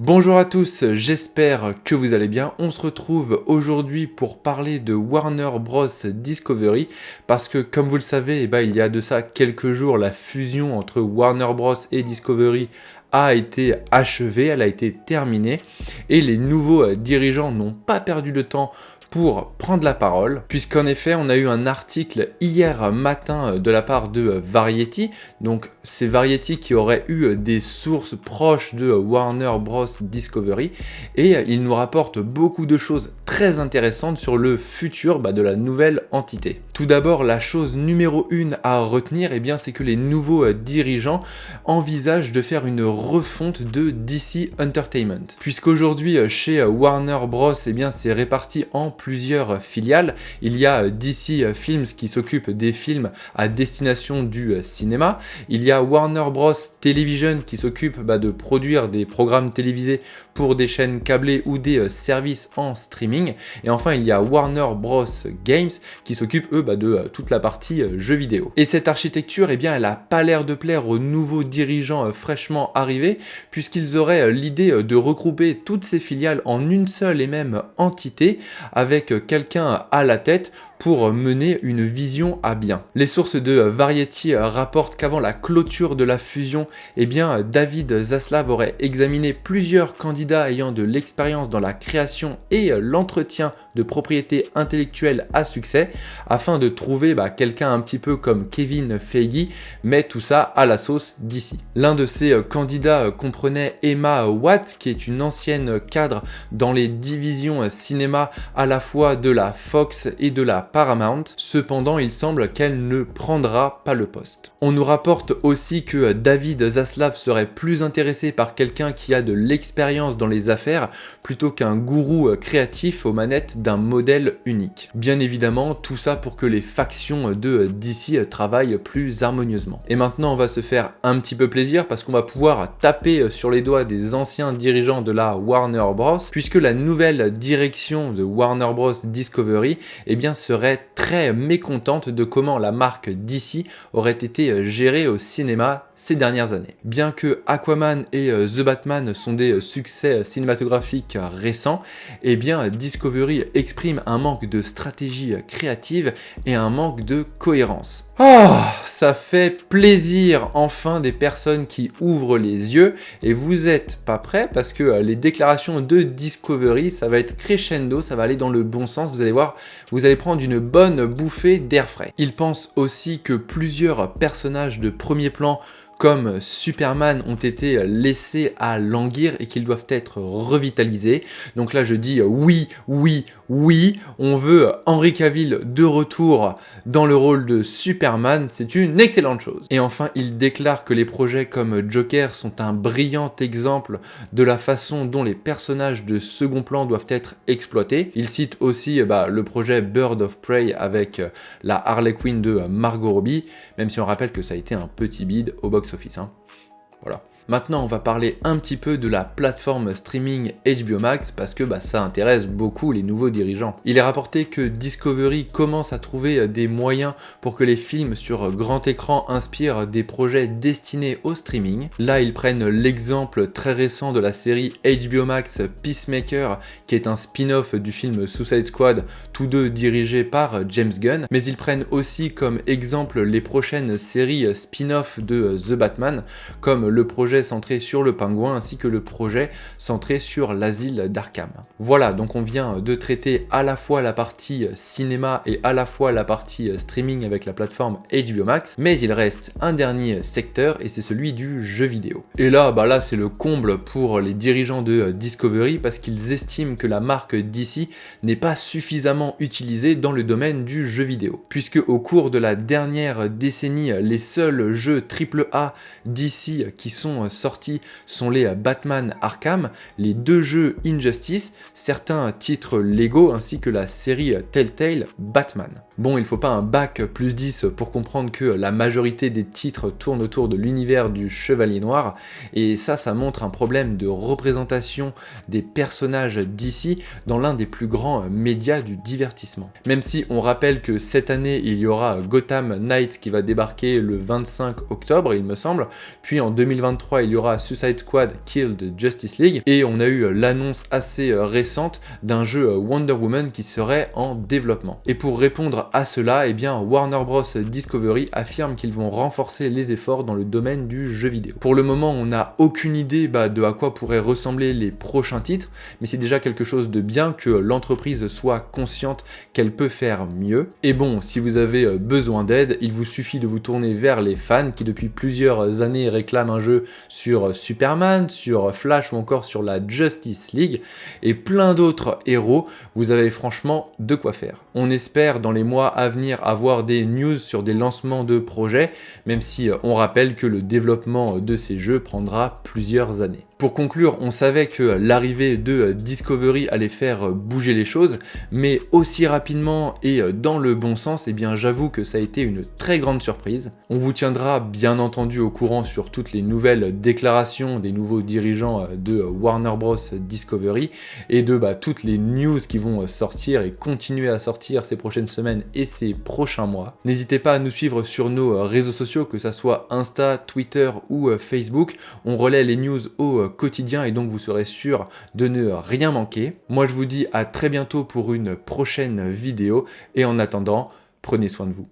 Bonjour à tous, j'espère que vous allez bien. On se retrouve aujourd'hui pour parler de Warner Bros Discovery parce que comme vous le savez, il y a de ça quelques jours, la fusion entre Warner Bros et Discovery a été achevée, elle a été terminée et les nouveaux dirigeants n'ont pas perdu de temps pour prendre la parole, puisqu'en effet on a eu un article hier matin de la part de Variety, donc c'est Variety qui aurait eu des sources proches de Warner Bros Discovery, et il nous rapporte beaucoup de choses très intéressantes sur le futur de la nouvelle entité. Tout d'abord, la chose numéro 1 à retenir, c'est que les nouveaux dirigeants envisagent de faire une refonte de DC Entertainment, puisqu'aujourd'hui chez Warner Bros c'est réparti en plusieurs filiales. Il y a DC Films qui s'occupe des films à destination du cinéma. Il y a Warner Bros Television qui s'occupe de produire des programmes télévisés pour des chaînes câblées ou des services en streaming. Et enfin, il y a Warner Bros Games qui s'occupe eux de toute la partie jeux vidéo. Et cette architecture, elle a pas l'air de plaire aux nouveaux dirigeants fraîchement arrivés, puisqu'ils auraient l'idée de regrouper toutes ces filiales en une seule et même entité, avec quelqu'un à la tête pour mener une vision à bien. Les sources de Variety rapportent qu'avant la clôture de la fusion, David Zaslav aurait examiné plusieurs candidats ayant de l'expérience dans la création et l'entretien de propriétés intellectuelles à succès, afin de trouver quelqu'un un petit peu comme Kevin Feige, mais tout ça à la sauce DC. L'un de ces candidats comprenait Emma Watt, qui est une ancienne cadre dans les divisions cinéma à la fois de la Fox et de la Paramount. Cependant, il semble qu'elle ne prendra pas le poste. On nous rapporte aussi que David Zaslav serait plus intéressé par quelqu'un qui a de l'expérience dans les affaires plutôt qu'un gourou créatif aux manettes d'un modèle unique. Bien évidemment, tout ça pour que les factions de DC travaillent plus harmonieusement. Et maintenant, on va se faire un petit peu plaisir parce qu'on va pouvoir taper sur les doigts des anciens dirigeants de la Warner Bros, puisque la nouvelle direction de Warner Bros Discovery serait très mécontente de comment la marque DC aurait été gérée au cinéma ces dernières années. Bien que Aquaman et The Batman sont des succès cinématographiques récents, Discovery exprime un manque de stratégie créative et un manque de cohérence. Ça fait plaisir enfin des personnes qui ouvrent les yeux, et vous êtes pas prêts parce que les déclarations de Discovery, ça va être crescendo, ça va aller dans le bon sens, vous allez voir, vous allez prendre une bonne bouffée d'air frais. Ils pensent aussi que plusieurs personnages de premier plan comme Superman ont été laissés à languir et qu'ils doivent être revitalisés. Donc là je dis oui, on veut Henry Cavill de retour dans le rôle de Superman, c'est une excellente chose. Et enfin, il déclare que les projets comme Joker sont un brillant exemple de la façon dont les personnages de second plan doivent être exploités. Il cite aussi le projet Bird of Prey avec la Harley Quinn de Margot Robbie, même si on rappelle que ça a été un petit bide au box-office. Voilà. Maintenant, on va parler un petit peu de la plateforme streaming HBO Max parce que ça intéresse beaucoup les nouveaux dirigeants. Il est rapporté que Discovery commence à trouver des moyens pour que les films sur grand écran inspirent des projets destinés au streaming. Là, ils prennent l'exemple très récent de la série HBO Max Peacemaker, qui est un spin-off du film Suicide Squad, tous deux dirigés par James Gunn. Mais ils prennent aussi comme exemple les prochaines séries spin-off de The Batman, comme le projet centré sur le pingouin ainsi que le projet centré sur l'asile d'Arkham. Voilà, donc on vient de traiter à la fois la partie cinéma et à la fois la partie streaming avec la plateforme HBO Max, mais il reste un dernier secteur et c'est celui du jeu vidéo. Et là, c'est le comble pour les dirigeants de Discovery parce qu'ils estiment que la marque DC n'est pas suffisamment utilisée dans le domaine du jeu vidéo, puisque au cours de la dernière décennie, les seuls jeux AAA DC qui sont sortis sont les Batman Arkham, les deux jeux Injustice, certains titres Lego ainsi que la série Telltale Batman. Bon, il faut pas un bac plus 10 pour comprendre que la majorité des titres tournent autour de l'univers du Chevalier Noir, et ça montre un problème de représentation des personnages d'ici dans l'un des plus grands médias du divertissement. Même si on rappelle que cette année, il y aura Gotham Knights qui va débarquer le 25 octobre, il me semble, puis en 2023, 23, il y aura Suicide Squad Kill the Justice League, et on a eu l'annonce assez récente d'un jeu Wonder Woman qui serait en développement. Et pour répondre à cela, eh bien Warner Bros Discovery affirme qu'ils vont renforcer les efforts dans le domaine du jeu vidéo. Pour le moment, on n'a aucune idée de à quoi pourraient ressembler les prochains titres, mais c'est déjà quelque chose de bien que l'entreprise soit consciente qu'elle peut faire mieux. Et bon, si vous avez besoin d'aide, il vous suffit de vous tourner vers les fans qui depuis plusieurs années réclament un jeu sur Superman, sur Flash ou encore sur la Justice League et plein d'autres héros. Vous avez franchement de quoi faire. On espère dans les mois à venir avoir des news sur des lancements de projets, même si on rappelle que le développement de ces jeux prendra plusieurs années. Pour conclure, on savait que l'arrivée de Discovery allait faire bouger les choses, mais aussi rapidement et dans le bon sens, eh bien j'avoue que ça a été une très grande surprise. On vous tiendra bien entendu au courant sur toutes les nouvelles déclarations des nouveaux dirigeants de Warner Bros Discovery et de toutes les news qui vont sortir et continuer à sortir ces prochaines semaines et ces prochains mois. N'hésitez pas à nous suivre sur nos réseaux sociaux, que ça soit Insta, Twitter ou Facebook. On relaie les news au quotidien et donc vous serez sûr de ne rien manquer. Moi je vous dis à très bientôt pour une prochaine vidéo et en attendant, prenez soin de vous.